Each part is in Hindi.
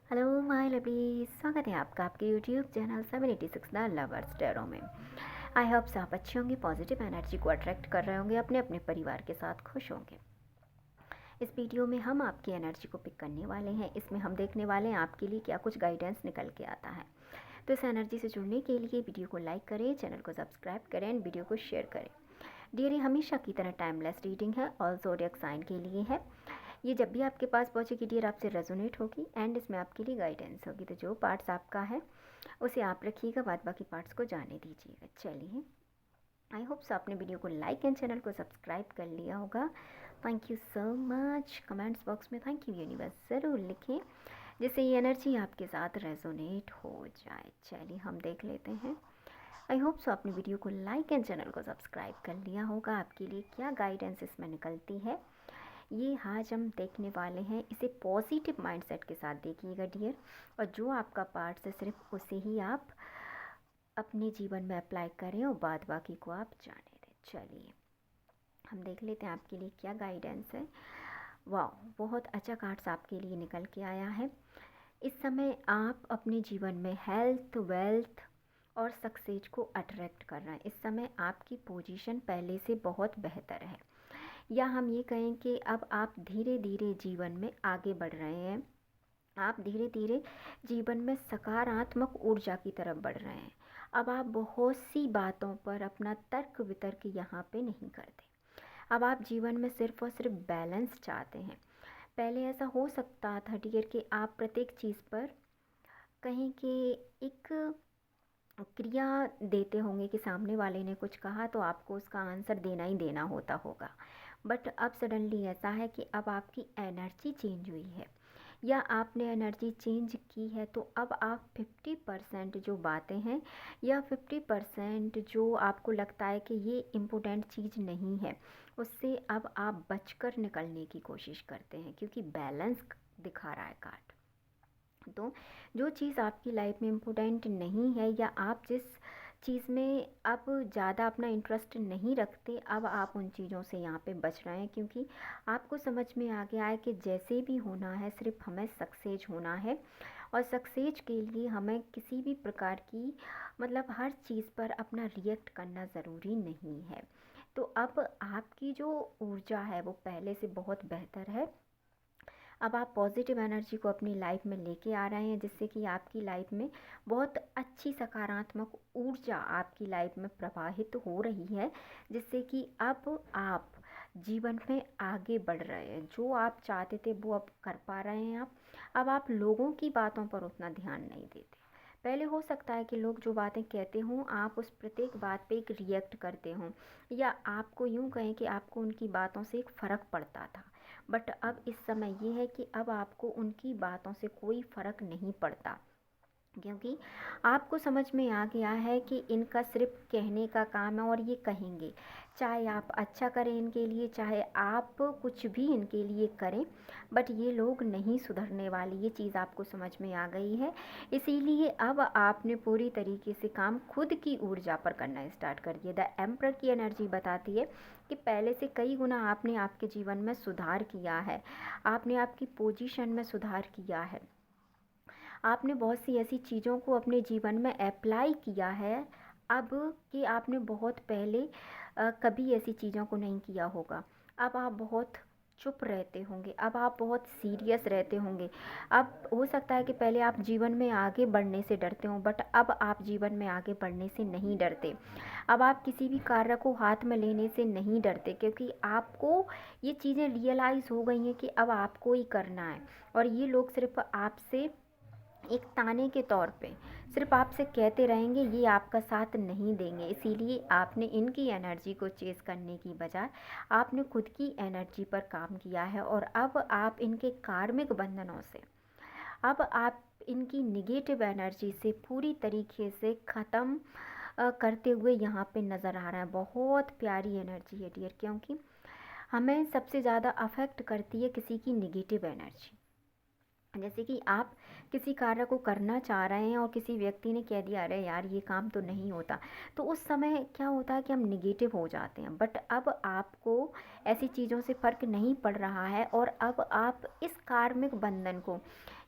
हेलो माय लवली, स्वागत है आपका आपके YouTube channel 786 the lovers tarot में। आई होप आप अच्छे होंगे, पॉजिटिव एनर्जी को अट्रैक्ट कर रहे होंगे, अपने अपने परिवार के साथ खुश होंगे। इस वीडियो में हम आपकी एनर्जी को पिक करने वाले हैं। इसमें हम देखने वाले हैं आपके लिए क्या कुछ गाइडेंस निकल के आता है। तो इस एनर्जी से जुड़ने के लिए वीडियो को लाइक करें, चैनल को सब्सक्राइब करें एंड वीडियो को शेयर करें। डियर, ये हमेशा की तरह टाइमलेस रीडिंग है और ज़ोडिएक साइन के लिए है। ये जब भी आपके पास पहुंचेगी डियर आपसे रेजोनेट होगी एंड इसमें आपके लिए गाइडेंस होगी। तो जो पार्ट्स आपका है उसे आप रखिएगा, बाद बाकी पार्ट्स को जाने दीजिएगा। चलिए, आई होप सो आपने वीडियो को लाइक एंड चैनल को सब्सक्राइब कर लिया होगा। Thank you so much. Comments box में थैंक यू यूनिवर्स ज़रूर लिखें, जिससे ये एनर्जी आपके साथ रेजोनेट हो जाए। चलिए हम देख लेते हैं। आई होप सो आपने वीडियो को लाइक एंड चैनल को सब्सक्राइब कर लिया होगा। आपके लिए क्या गाइडेंस इसमें निकलती है ये आज हम देखने वाले हैं। इसे पॉजिटिव माइंडसेट के साथ देखिएगा डियर, और जो आपका पार्ट है सिर्फ उसे ही आप अपने जीवन में अप्लाई करें और बाद बाकी को आप जाने दें। चलिए हम देख लेते हैं आपके लिए क्या गाइडेंस है। वाह, बहुत अच्छा कार्ड्स आपके लिए निकल के आया है। इस समय आप अपने जीवन में हेल्थ, वेल्थ और सक्सेस को अट्रैक्ट कर रहे हैं। इस समय आपकी पोजीशन पहले से बहुत बेहतर है, या हम ये कहें कि अब आप धीरे धीरे जीवन में आगे बढ़ रहे हैं। आप धीरे धीरे जीवन में सकारात्मक ऊर्जा की तरफ बढ़ रहे हैं। अब आप बहुत सी बातों पर अपना तर्क वितर्क यहाँ पे नहीं करते। अब आप जीवन में सिर्फ और सिर्फ बैलेंस चाहते हैं। पहले ऐसा हो सकता था डियर कि आप प्रत्येक चीज़ पर कहीं कि एक क्रिया देते होंगे कि सामने वाले ने कुछ कहा तो आपको उसका आंसर देना ही देना होता होगा। बट अब सडनली ऐसा है कि अब आपकी एनर्जी चेंज हुई है, या आपने एनर्जी चेंज की है। तो अब आप 50% जो बातें हैं या 50% जो आपको लगता है कि ये इम्पोर्टेंट चीज़ नहीं है, उससे अब आप बचकर निकलने की कोशिश करते हैं, क्योंकि बैलेंस दिखा रहा है कार्ड। तो जो चीज़ आपकी लाइफ में इम्पोर्टेंट नहीं है, या आप जिस चीज़ में अब ज़्यादा अपना इंटरेस्ट नहीं रखते, अब आप उन चीज़ों से यहाँ पे बच रहे हैं, क्योंकि आपको समझ में आ गया है कि जैसे भी होना है सिर्फ हमें सक्सेस होना है। और सक्सेस के लिए हमें किसी भी प्रकार की मतलब हर चीज़ पर अपना रिएक्ट करना ज़रूरी नहीं है। तो अब आपकी जो ऊर्जा है वो पहले से बहुत बेहतर है। अब आप पॉजिटिव एनर्जी को अपनी लाइफ में लेके आ रहे हैं, जिससे कि आपकी लाइफ में बहुत अच्छी सकारात्मक ऊर्जा आपकी लाइफ में प्रवाहित हो रही है, जिससे कि अब आप जीवन में आगे बढ़ रहे हैं। जो आप चाहते थे वो अब कर पा रहे हैं आप। अब आप लोगों की बातों पर उतना ध्यान नहीं देते। पहले हो सकता है कि लोग जो बातें कहते हों आप उस प्रत्येक बात पे एक रिएक्ट करते हों, या आपको यूँ कहें कि आपको उनकी बातों से एक फ़र्क पड़ता था। बट अब इस समय ये है कि अब आपको उनकी बातों से कोई फ़र्क नहीं पड़ता, क्योंकि आपको समझ में आ गया है कि इनका सिर्फ कहने का काम है और ये कहेंगे। चाहे आप अच्छा करें इनके लिए, चाहे आप कुछ भी इनके लिए करें, बट ये लोग नहीं सुधरने वाले। ये चीज़ आपको समझ में आ गई है। इसीलिए अब आपने पूरी तरीके से काम खुद की ऊर्जा पर करना स्टार्ट कर दिया। द एम्परर की एनर्जी बताती है कि पहले से कई गुना आपने आपके जीवन में सुधार किया है, आपने आपकी पोजीशन में सुधार किया है, आपने बहुत सी ऐसी चीज़ों को अपने जीवन में अप्लाई किया है अब कि आपने बहुत पहले कभी ऐसी चीज़ों को नहीं किया होगा। अब आप बहुत चुप रहते होंगे, अब आप बहुत सीरियस रहते होंगे। अब हो सकता है कि पहले आप जीवन में आगे बढ़ने से डरते हो, बट अब आप जीवन में आगे बढ़ने से नहीं डरते। अब आप किसी भी कार्य को हाथ में लेने से नहीं डरते, क्योंकि आपको ये चीज़ें रियलाइज़ हो गई हैं कि अब आपको ही करना है। और ये लोग सिर्फ आपसे एक ताने के तौर पे सिर्फ आपसे कहते रहेंगे, ये आपका साथ नहीं देंगे। इसीलिए आपने इनकी एनर्जी को चेज़ करने की बजाय आपने खुद की एनर्जी पर काम किया है। और अब आप इनके कार्मिक बंधनों से, अब आप इनकी निगेटिव एनर्जी से पूरी तरीके से ख़त्म करते हुए यहाँ पे नज़र आ रहा है। बहुत प्यारी एनर्जी है डियर, क्योंकि हमें सबसे ज़्यादा अफेक्ट करती है किसी की निगेटिव एनर्जी। जैसे कि आप किसी कार्य को करना चाह रहे हैं और किसी व्यक्ति ने कह दिया अरे यार ये काम तो नहीं होता, तो उस समय क्या होता है कि हम निगेटिव हो जाते हैं। बट अब आपको ऐसी चीज़ों से फ़र्क नहीं पड़ रहा है, और अब आप इस कार्मिक बंधन को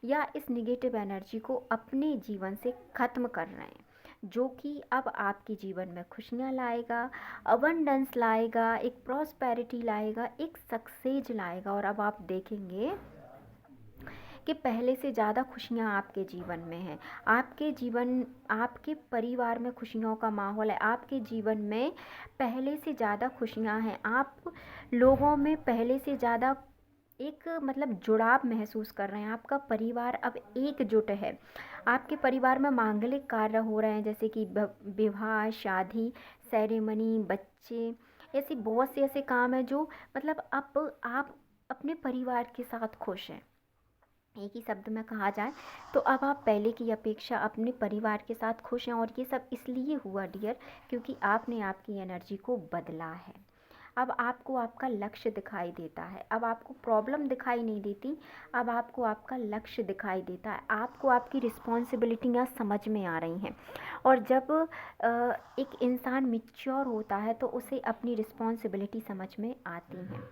या इस निगेटिव एनर्जी को अपने जीवन से ख़त्म कर रहे हैं, जो कि अब आपके जीवन में खुशियाँ लाएगा, अबंडेंस लाएगा, एक प्रॉस्पेरिटी लाएगा, एक सक्सेस लाएगा। और अब आप देखेंगे कि पहले से ज़्यादा खुशियाँ आपके जीवन में हैं। आपके परिवार में खुशियों का माहौल है, आपके जीवन में पहले से ज़्यादा खुशियाँ हैं, आप लोगों में पहले से ज़्यादा एक मतलब जुड़ाव महसूस कर रहे हैं। आपका परिवार अब एकजुट है। आपके परिवार में मांगलिक कार्य हो रहे हैं, जैसे कि विवाह, शादी, सेरेमनी, बच्चे, ऐसी बहुत से ऐसे काम हैं जो मतलब अब आप अपने परिवार के साथ खुश हैं। एक ही शब्द में कहा जाए तो अब आप पहले की अपेक्षा अपने परिवार के साथ खुश हैं। और ये सब इसलिए हुआ डियर, क्योंकि आपने आपकी एनर्जी को बदला है। अब आपको आपका लक्ष्य दिखाई देता है, अब आपको प्रॉब्लम दिखाई नहीं देती, अब आपको आपका लक्ष्य दिखाई देता है, आपको आपकी रिस्पॉन्सिबिलिटियाँ समझ में आ रही हैं। और जब एक इंसान मैच्योर होता है तो उसे अपनी रिस्पॉन्सिबिलिटी समझ में आती हैं।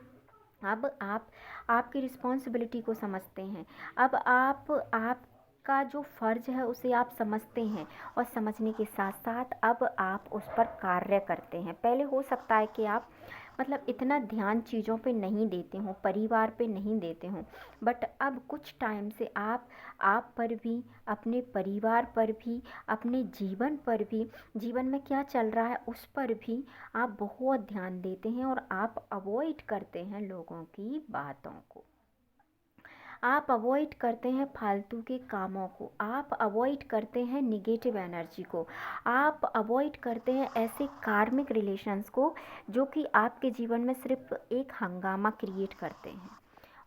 अब आप आपकी रिस्पॉन्सिबिलिटी को समझते हैं, अब आपका जो फ़र्ज़ है उसे आप समझते हैं, और समझने के साथ साथ अब आप उस पर कार्य करते हैं। पहले हो सकता है कि आप मतलब इतना ध्यान चीज़ों पे नहीं देते हों, परिवार पे नहीं देते हों, बट अब कुछ टाइम से आप पर भी, अपने परिवार पर भी, अपने जीवन पर भी, जीवन में क्या चल रहा है उस पर भी आप बहुत ध्यान देते हैं। और आप अवॉइड करते हैं लोगों की बातों को, आप अवॉइड करते हैं फालतू के कामों को, आप अवॉइड करते हैं निगेटिव एनर्जी को, आप अवॉइड करते हैं ऐसे कार्मिक रिलेशंस को जो कि आपके जीवन में सिर्फ एक हंगामा क्रिएट करते हैं।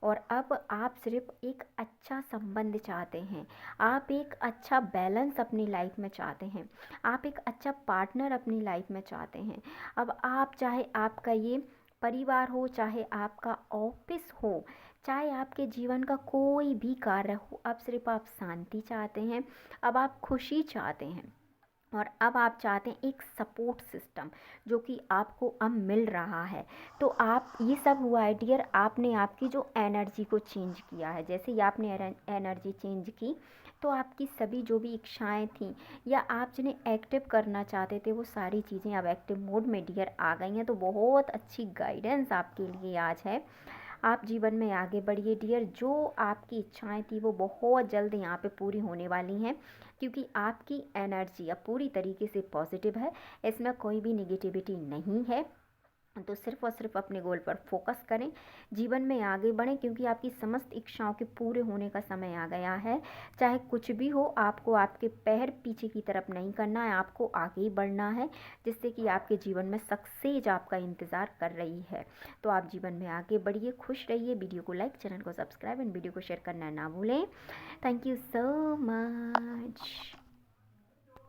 और अब आप सिर्फ एक अच्छा संबंध चाहते हैं, आप एक अच्छा बैलेंस अपनी लाइफ में चाहते हैं, आप एक अच्छा पार्टनर अपनी लाइफ में चाहते हैं। अब आप, चाहे आपका ये परिवार हो, चाहे आपका ऑफिस हो, चाहे आपके जीवन का कोई भी कार्य हो, अब सिर्फ आप शांति चाहते हैं, अब आप खुशी चाहते हैं। और अब आप चाहते हैं एक सपोर्ट सिस्टम, जो कि आपको अब मिल रहा है। तो आप, ये सब हुआ है डियर, आपने आपकी जो एनर्जी को चेंज किया है। जैसे ही आपने एनर्जी चेंज की तो आपकी सभी जो भी इच्छाएं थी या आप जिन्हें एक्टिव करना चाहते थे वो सारी चीज़ें अब एक्टिव मोड में डियर आ गई हैं। तो बहुत अच्छी गाइडेंस आपके लिए आज है, आप जीवन में आगे बढ़िए डियर। जो आपकी इच्छाएं थी वो बहुत जल्द यहाँ पे पूरी होने वाली हैं, क्योंकि आपकी एनर्जी अब पूरी तरीके से पॉजिटिव है, इसमें कोई भी निगेटिविटी नहीं है। तो सिर्फ और सिर्फ अपने गोल पर फोकस करें, जीवन में आगे बढ़ें, क्योंकि आपकी समस्त इच्छाओं के पूरे होने का समय आ गया है। चाहे कुछ भी हो, आपको आपके पैर पीछे की तरफ नहीं करना है, आपको आगे ही बढ़ना है, जिससे कि आपके जीवन में सक्सेस आपका इंतज़ार कर रही है। तो आप जीवन में आगे बढ़िए, खुश रहिए। वीडियो को लाइक, चैनल को सब्सक्राइब एंड वीडियो को शेयर करना ना भूलें। Thank you so much.